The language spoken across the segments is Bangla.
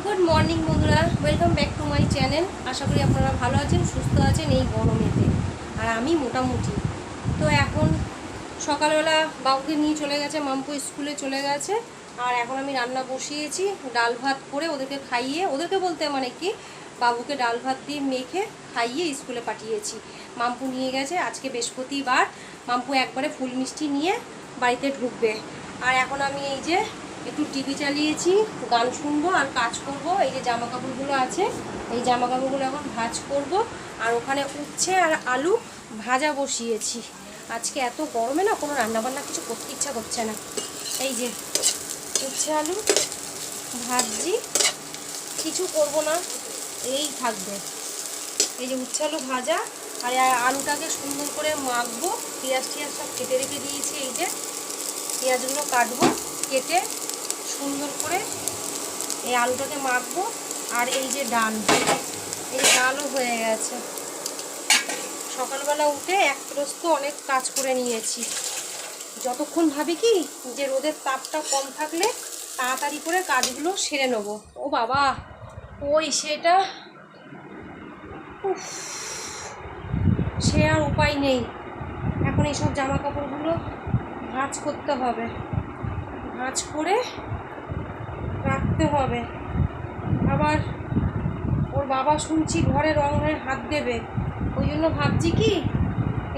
গুড মর্নিং বন্ধুরা, welcome back to my channel. আশা করি আপনারা ভালো আছেন, সুস্থ আছেন এই গরমেতে। আর আমি মোটামুটি। তো এখন সকালবেলা বাবুকে নিয়ে চলে গেছে, মাম্পু স্কুলে চলে গেছে। আর এখন আমি রান্না বসিয়েছি, ডাল ভাত করে ওদেরকে খাইয়ে, ওদেরকে বলতে মানে কি বাবুকে ডাল ভাত দিয়ে মেখে খাইয়ে স্কুলে পাঠিয়েছি। মাম্পু নিয়ে গেছে, আজকে বৃহস্পতিবার, মাম্পু একবারে ফুল মিষ্টি নিয়ে বাড়িতে ঢুকবে। আর এখন আমি এই যে একটু টিভি চালিয়েছি, গান শুনবো আর কাজ করব। এই যে জামা কাপড়গুলো আছে, এই জামা কাপড়গুলো এখন ভাঁজ করব। আর ওখানে উচ্ছে আর আলু ভাজা বসিয়েছি। আজকে এত গরমে না কোনো রান্নাবান্না কিছু করতে ইচ্ছা করছে না। এই যে উচ্ছে আলু ভাজি, কিছু করব না, এই থাকবে। এই যে উচ্ছে আলু ভাজা, আর আলুটাকে সুন্দর করে মাখবো। পেঁয়াজ টিয়াজ সব কেটে রেখে দিয়েছি। এই যে পেঁয়াজগুলো কাটবো, কেটে সুন্দর করে এই আলুটাকে মাখবো। আর এই যে ডাল, এই ডালও হয়ে গেছে। সকালবেলা উঠে এক প্রস্ত অনেক কাজ করে নিয়েছি। যতক্ষণ ভাবি কি যে রোদের তাপটা কম থাকলে তাড়াতাড়ি করে কাজগুলো সেরে নেবো। ও বাবা, ওই সেটা সে আর উপায় নেই। এখন এইসব জামা কাপড়গুলো ভাঁজ করতে হবে, ভাঁজ করে রাখতে হবে। আবার ওর বাবা শুনছি ঘরে রঙের হাত দেবে, ওই জন্য ভাবছি কি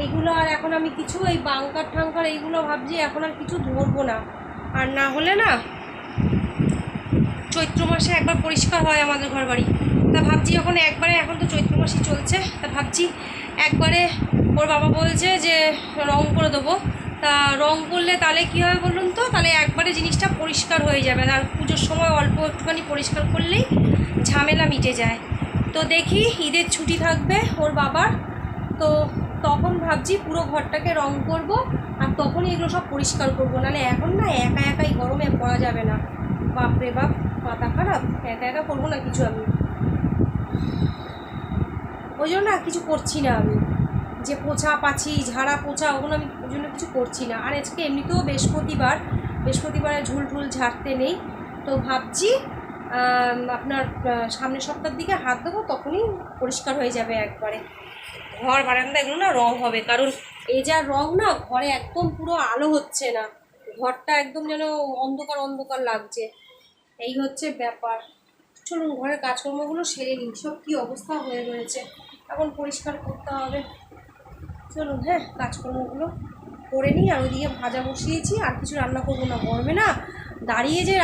এইগুলো আর এখন আমি কিছু এই বাঙ্কার ঠাঙ্কার এইগুলো ভাবছি এখন আর কিছু ধরবো না। আর না হলে না চৈত্র মাসে একবার পরিষ্কার হয় আমাদের ঘর বাড়ি। তা ভাবছি এখন একবারে, এখন তো চৈত্র মাসই চলছে, তা ভাবছি একবারে ওর বাবা বলছে যে রং করে দেবো। তা রং করলে তাহলে কী হবে বলুন তো, তাহলে একবারে জিনিসটা পরিষ্কার হয়ে যাবে। আর পুজোর সময় অল্প একটুখানি পরিষ্কার করলেই ঝামেলা মিটে যায়। তো দেখি ঈদের ছুটি থাকবে ওর বাবার, তো তখন ভাবছি পুরো ঘরটাকে রং করব। আর তখনই এগুলো সব পরিষ্কার করবো, নাহলে এখন না একা একাই গরমে করা যাবে না। বাপরে বাপ, মাথা খারাপ, একা একা করবো না কিছু আমি। ওই জন্য না কিছু করছি না আমি, যে পোছা পাছি ঝাড়া পোছা ওগুলো আমি ওই জন্য কিছু করছি না। আর আজকে এমনিতেও বৃহস্পতিবারে ঝুল ঝুল ঝাড়তে নেই। তো ভাবছি আপনার সামনের সপ্তাহের দিকে হাত দেবো, তখনই পরিষ্কার হয়ে যাবে একবারে। ঘর বারান্দা এগুলো না রং হবে, কারণ এই যা রং না ঘরে একদম পুরো আলো হচ্ছে না, ঘরটা একদম যেন অন্ধকার অন্ধকার লাগছে। এই হচ্ছে ব্যাপার। চলুন ঘরের কাজকর্মগুলো সেরে নিই, সব কী অবস্থা হয়ে রয়েছে, এখন পরিষ্কার করতে হবে। চলুন হ্যাঁ, কাজকর্মগুলো করে নিই। আর ওইদিকে ভাজা বসিয়েছি, আর কিছু রান্না করবো না গরমে না। দাঁড়িয়ে যে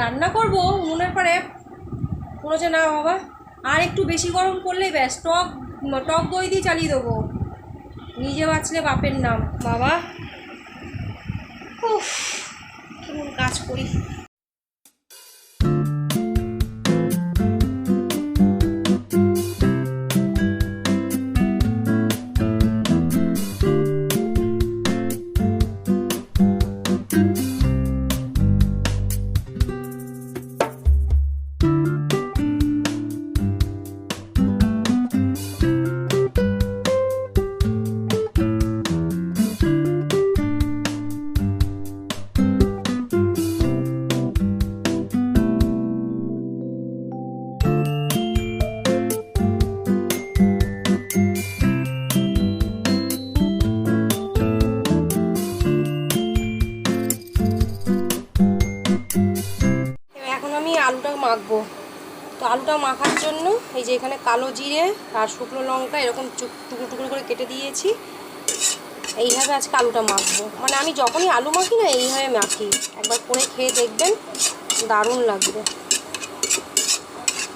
রান্না করবো উনুনের পাড়ে কোনো যে না বাবা, আর একটু বেশি গরম করলেই ব্যাস টক দই দিয়ে চালিয়ে দেবো। নিজে বাঁচলে বাপের নাম বাবা। উফ, কেমন কাজ করি। আলুটা মাখবো। তো আলুটা মাখার জন্য এই যে এখানে কালো জিরে আর শুকনো লঙ্কা এরকম টুকরো টুকরো করে কেটে দিয়েছি। এইভাবে আজকে আলুটা মাখবো, মানে আমি যখনই আলু মাখি না এইভাবে মাখি। একবার করে খেয়ে দেখবেন, দারুণ লাগবে।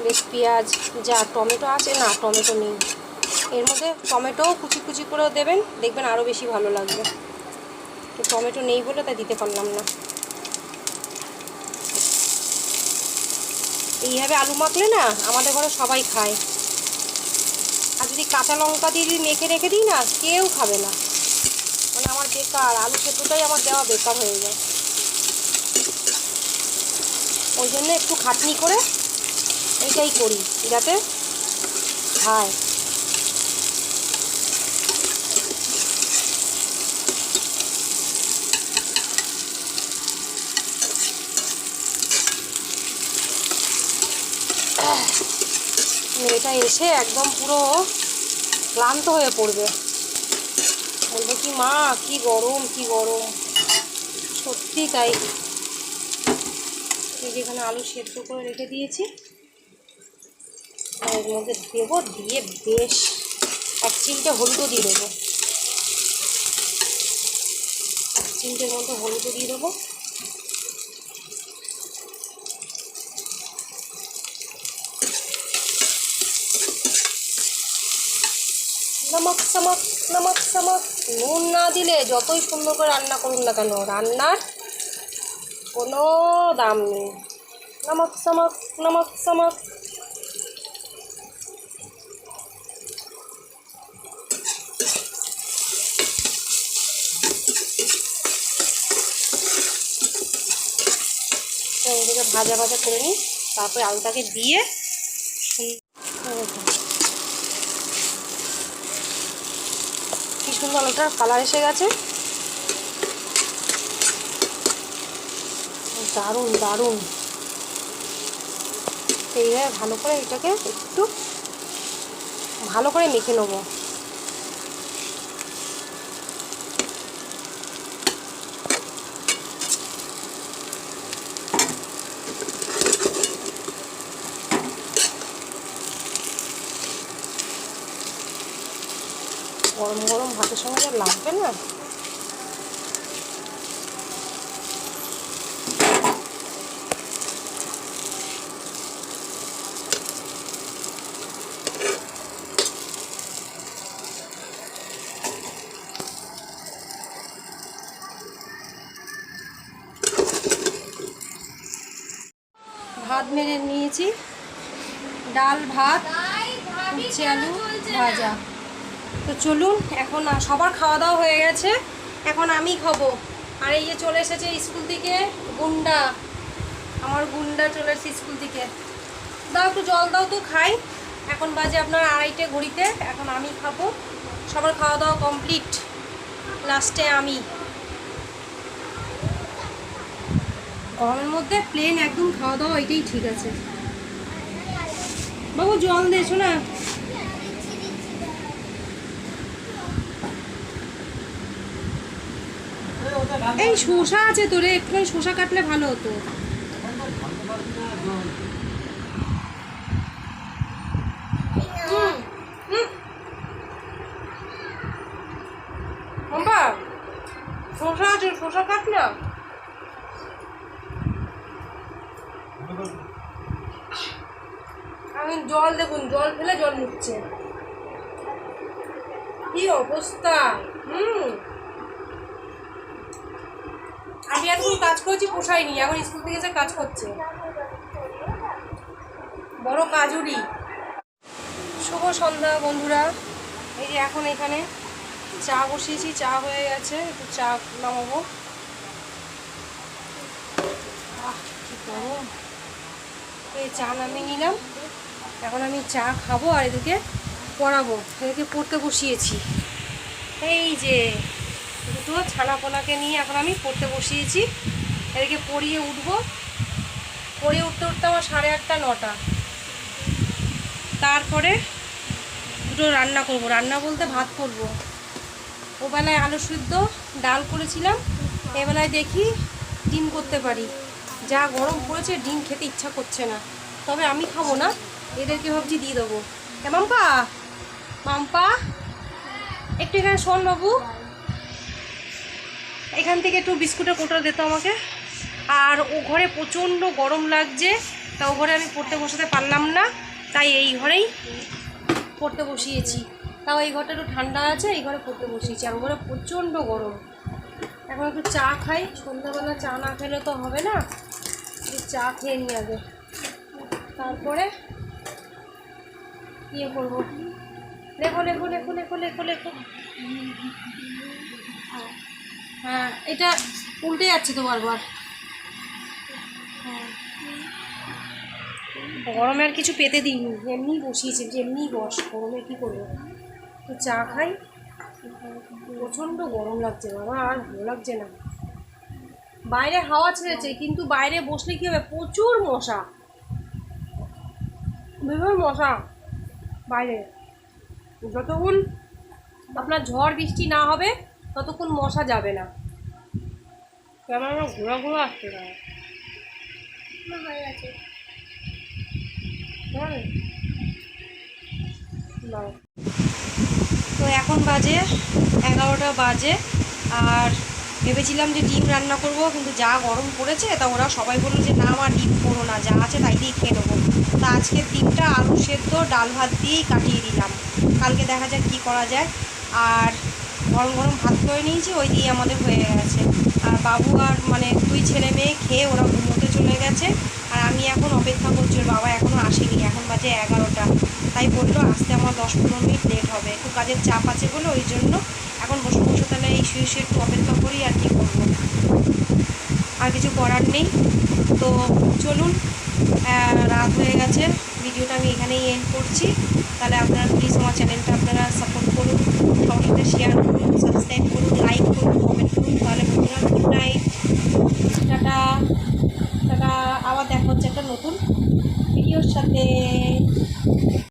বেশ পেঁয়াজ, যা টমেটো আছে না, টমেটো নেই এর মধ্যে, টমেটোও কুচি কুচি করেও দেবেন, দেখবেন আরও বেশি ভালো লাগবে। তো টমেটো নেই বলে তাই দিতে পারলাম না। এইভাবে আলু মাখলে না আমাদের ঘরে সবাই খায়। আর যদি কাঁচা লঙ্কা দিয়ে যদি মেখে রেখে দিই না, কেউ খাবে না। মানে আমার বেকার, আলু সেদ্ধটাই আমার দেওয়া বেকার হয়ে যায়। ওই জন্য একটু খাটনি করে এইটাই করি, যাতে খায়। মেয়েটা এসে একদম পুরো ক্লান্ত হয়ে পড়বে, বলবে কি মা কি গরম কি গরম। সত্যি তাই। এই যেখানে আলু সেদ্ধ করে রেখে দিয়েছি, এর মধ্যে দেবো, দিয়ে বেশ 1 চিমটে হলুদও দিয়ে দেবো, 1 চিমটের মতো হলুদও দিয়ে দেবো। নমক চমক নমক চমক। নুন না দিলে যতই সুন্দর করে রান্না করুন না কেন, রান্নার কোনো দাম নেই। নমক চমক নমক চমক। এদিকে ভাজা ভাজা করে নিই, তারপরে আলুটাকে দিয়ে কি সুন্দর আলুটার কালার এসে গেছে, দারুণ দারুণ। এইভাবে ভালো করে এটাকে একটু ভালো করে মেখে নেবো। গরম গরম ভাতের সঙ্গে যা লাগবে না। ভাত মেরে নিয়েছি, ডাল ভাত উচ্ছে আলু ভাজা। তো চলুন, এখন সবার খাওয়া দাওয়া হয়ে গেছে, এখন আমি খাবো। আর এই যে চলে এসেছে স্কুল থেকে গুন্ডা, আমার গুন্ডা চলে এসেছে স্কুল থেকে। দাও একটু জল দাও তো খাই। এখন বাজে আপনার 2:30 ঘড়িতে, এখন আমি খাবো। সবার খাওয়া দাওয়া কমপ্লিট, লাস্টে আমি। গরমের মধ্যে প্লেন একদম খাওয়া দাওয়া এটাই ঠিক আছে। বাবু জল দিয়েছো না? এই শসা আছে তোরে, একটুখানি শসা কাটলে ভালো হতো। শসা আছে, শসা কাট না। আমি জল দেখুন, জল ফেলে জল মুছছে, কি অবস্থা। আমি এখন কাজ করছি, পোষায়নি, এখন স্কুল থেকে এসে কাজ করছে, বড় কাজুরি। শুভ সন্ধ্যা বন্ধুরা। এই যে এখন এখানে চা বসিয়েছি, চা হয়ে গেছে, একটু চা নামাবো। কি গরম। এই চা নামিয়ে নিলাম, এখন আমি চা খাবো আর এদিকে পড়াবো। এদিকে পড়তে বসিয়েছি, এই যে দুটো ছানাপোনাকে নিয়ে এখন আমি পড়তে বসিয়েছি। এদিকে পড়িয়ে উঠবো, পড়িয়ে উঠতে উঠতে আমার 8:30 9টা। তারপরে দুটো রান্না করব, রান্না বলতে ভাত করব। ওবেলায় আলু সিদ্ধ ডাল করেছিলাম, এবেলায় দেখি ডিম করতে পারি। যা গরম পড়েছে ডিম খেতে ইচ্ছা করছে না, তবে আমি খাবো না, এদেরকে ভাবছি দিয়ে দেবো। মাম্পা মাম্পা একটু এখানে শোন বাবু, এখান থেকে একটু বিস্কুটের কোটা দিত আমাকে। আর ও ঘরে প্রচণ্ড গরম লাগছে, তা ও ঘরে আমি পড়তে বসাতে পারলাম না, তাই এই ঘরেই পড়তে বসিয়েছি। তাও এই ঘরটা একটু ঠান্ডা আছে, এই ঘরে পড়তে বসিয়েছি। আর ও ঘরে প্রচণ্ড গরম। এখন একটু চা খাই, সন্ধ্যাবেলা চা না খেলে তো হবে না, একটু চা খেয়ে নিয়ে আগে, তারপরে ইয়ে করবো। লেখো লেখো লেখো লেখো লেখো লেখো। হ্যাঁ, এটা উল্টে যাচ্ছে তো বারবার। গরমে আর কিছু পেতে দিইনি, এমনিই বসিয়েছি, যে এমনিই বস, গরমে কী করবো। তো চা খাই, প্রচণ্ড গরম লাগছে বাবা, আর ভালো লাগছে না। বাইরে হাওয়া ছেড়েছে, কিন্তু বাইরে বসলে কী হবে, প্রচুর মশা। ভীষণ মশা বাইরে। যতক্ষণ আপনার ঝড় বৃষ্টি না হবে ততক্ষণ মশা যাবে না। কেমন ঘোরা ঘোরা আসছে না হয়ে গেছে। তো এখন বাজে 11টা বাজে, আর ভেবেছিলাম যে ডিম রান্না করব, কিন্তু যা গরম পড়েছে তা ওরা সবাই বললো যে না মা ডিম করো না, যা আছে তাই দিয়ে খেয়ে নেবো। তা আজকের ডিমটা আলু সেদ্ধ ডাল ভাত দিয়েই কাটিয়ে দিলাম, কালকে দেখা যাক কী করা যায়। আর গরম গরম ভাত করে নিয়েছি, ওই দিয়ে আমাদের হয়ে গেছে। আর বাবু আর মানে 2 ছেলে মেয়ে খেয়ে ওরা ঘুমোতে চলে গেছে, আর আমি এখন অপেক্ষা করছি, ওর বাবা এখনও আসেনি, এখন বাজে 11টা। তাই বললো আসতে আমার 10-15 মিনিট লেট হবে, একটু কাজের চাপ আছে বলে ওই জন্য এখন বসে বসে তাহলে এই শুয়ে শুয়ে একটু অপেক্ষা করি, আর কি করবো, আর কিছু করার নেই। তো চলুন, রাত হয়ে গেছে, ভিডিওটা আমি এখানেই এন্ড করছি। তাহলে আপনারা প্লিজ আমার চ্যানেলটা আপনারা সাপোর্ট করুন, সবার সাথে শেয়ার করুন, সাবস্ক্রাইব করুন, লাইক করুন, কমেন্ট করুন। তাহলে বন্ধুরা গুড নাইট, টাটা টাটা। আবার দেখা হচ্ছে একটা নতুন ভিডিওর সাথে।